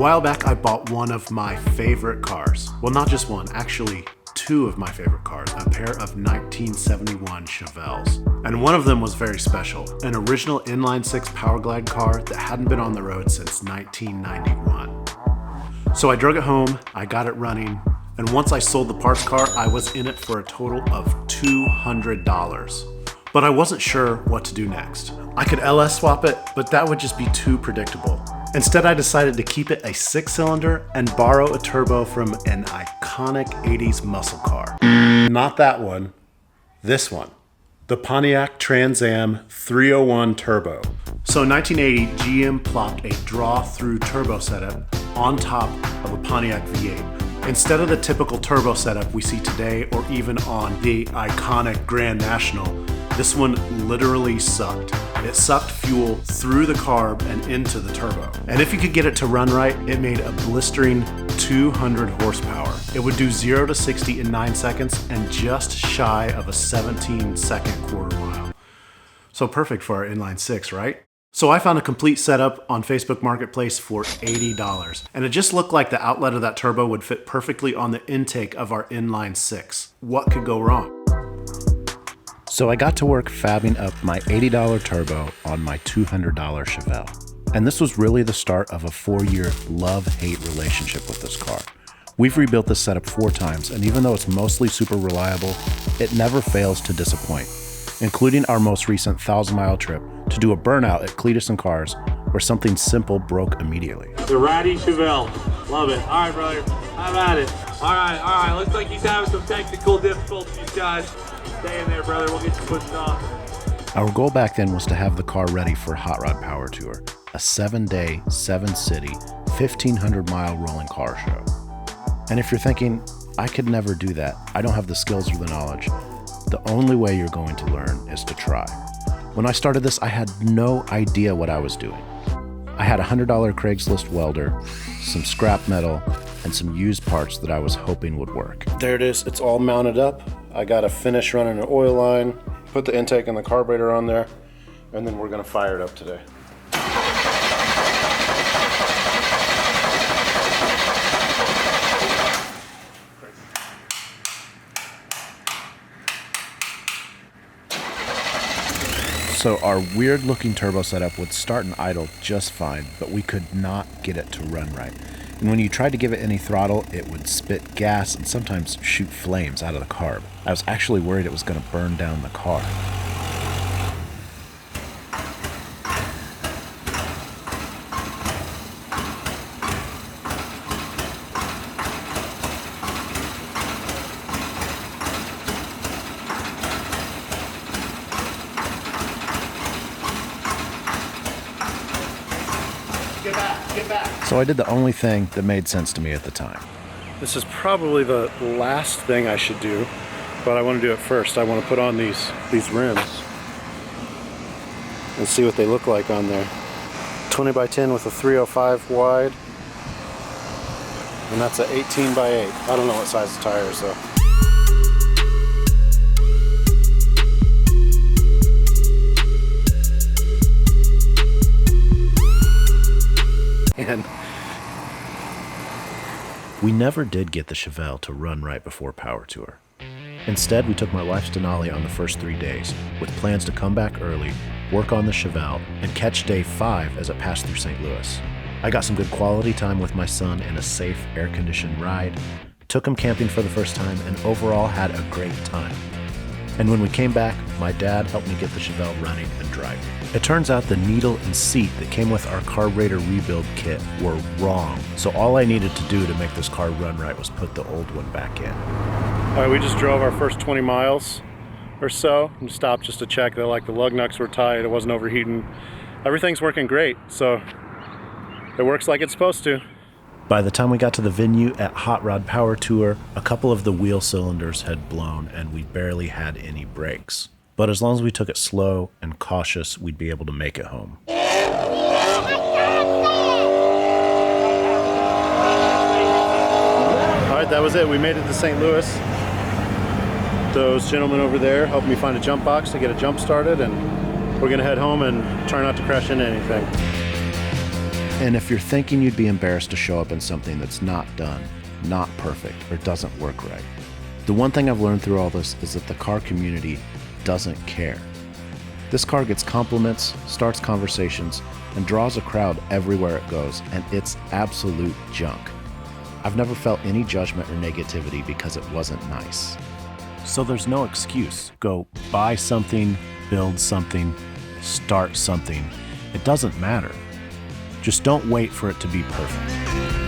while back, I bought one of my favorite cars. Well, not just one, actually two of my favorite cars, a pair of 1971 Chevelles. And one of them was very special, an original inline-six Powerglide car that hadn't been on the road since 1991. So I drug it home, I got it running, and once I sold the parts car, I was in it for a total of $200. But I wasn't sure what to do next. I could LS swap it, but that would just be too predictable. Instead, I decided to keep it a 6-cylinder and borrow a turbo from an iconic 80s muscle car. Not that one, this one. The Pontiac Trans Am 301 Turbo. So in 1980, GM plopped a draw-through turbo setup on top of a Pontiac V8. Instead of the typical turbo setup we see today or even on the iconic Grand National, this one literally sucked. It sucked fuel through the carb and into the turbo. And if you could get it to run right, it made a blistering 200 horsepower. It would do 0 to 60 in 9 seconds and just shy of a 17-second quarter mile. So perfect for our inline six, right? So I found a complete setup on Facebook Marketplace for $80. And it just looked like the outlet of that turbo would fit perfectly on the intake of our inline six. What could go wrong? So I got to work fabbing up my $80 turbo on my $200 Chevelle. And this was really the start of a 4-year love-hate relationship with this car. We've rebuilt this setup 4 times, and even though it's mostly super reliable, it never fails to disappoint, including our most recent 1,000-mile trip to do a burnout at Cletus and Cars, where something simple broke immediately. The Ratty Chevelle. Love it. All right, brother. How about it? All right. Looks like he's having some technical difficulties, guys. Stay in there, brother. We'll get you pushed off. Our goal back then was to have the car ready for Hot Rod Power Tour, a 7-day, 7-city, 1,500-mile rolling car show. And if you're thinking, I could never do that, I don't have the skills or the knowledge, the only way you're going to learn is to try. When I started this, I had no idea what I was doing. I had a $100 Craigslist welder, some scrap metal, and some used parts that I was hoping would work. There it is, it's all mounted up. I got to finish running an oil line, put the intake and the carburetor on there, and then we're gonna fire it up today. So our weird looking turbo setup would start and idle just fine, but we could not get it to run right. And when you tried to give it any throttle, it would spit gas and sometimes shoot flames out of the carb. I was actually worried it was going to burn down the car. Get back. So I did the only thing that made sense to me at the time. This is probably the last thing I should do, but I want to do it first. I want to put on these rims and see what they look like on there. 20 by 10 with a 305 wide, and that's an 18 by 8. I don't know what size the tire is though. And we never did get the Chevelle to run right before Power Tour. Instead, we took my wife's Denali on the first 3 days, with plans to come back early, work on the Chevelle, and catch day 5 as it passed through St. Louis. I got some good quality time with my son in a safe, air-conditioned ride, took him camping for the first time, and overall had a great time. And when we came back, my dad helped me get the Chevelle running and driving. It turns out the needle and seat that came with our carburetor rebuild kit were wrong. So all I needed to do to make this car run right was put the old one back in. All right, we just drove our first 20 miles or so and stopped just to check that like the lug nuts were tight, it wasn't overheating. Everything's working great, so it works like it's supposed to. By the time we got to the venue at Hot Rod Power Tour, a couple of the wheel cylinders had blown and we barely had any brakes. But as long as we took it slow and cautious, we'd be able to make it home. All right, that was it. We made it to St. Louis. Those gentlemen over there helped me find a jump box to get a jump started, and we're gonna head home and try not to crash into anything. And if you're thinking you'd be embarrassed to show up in something that's not done, not perfect, or doesn't work right, the one thing I've learned through all this is that the car community doesn't care. This car gets compliments, starts conversations, and draws a crowd everywhere it goes, and it's absolute junk. I've never felt any judgment or negativity because it wasn't nice. So there's no excuse. Go buy something, build something, start something. It doesn't matter. Just don't wait for it to be perfect.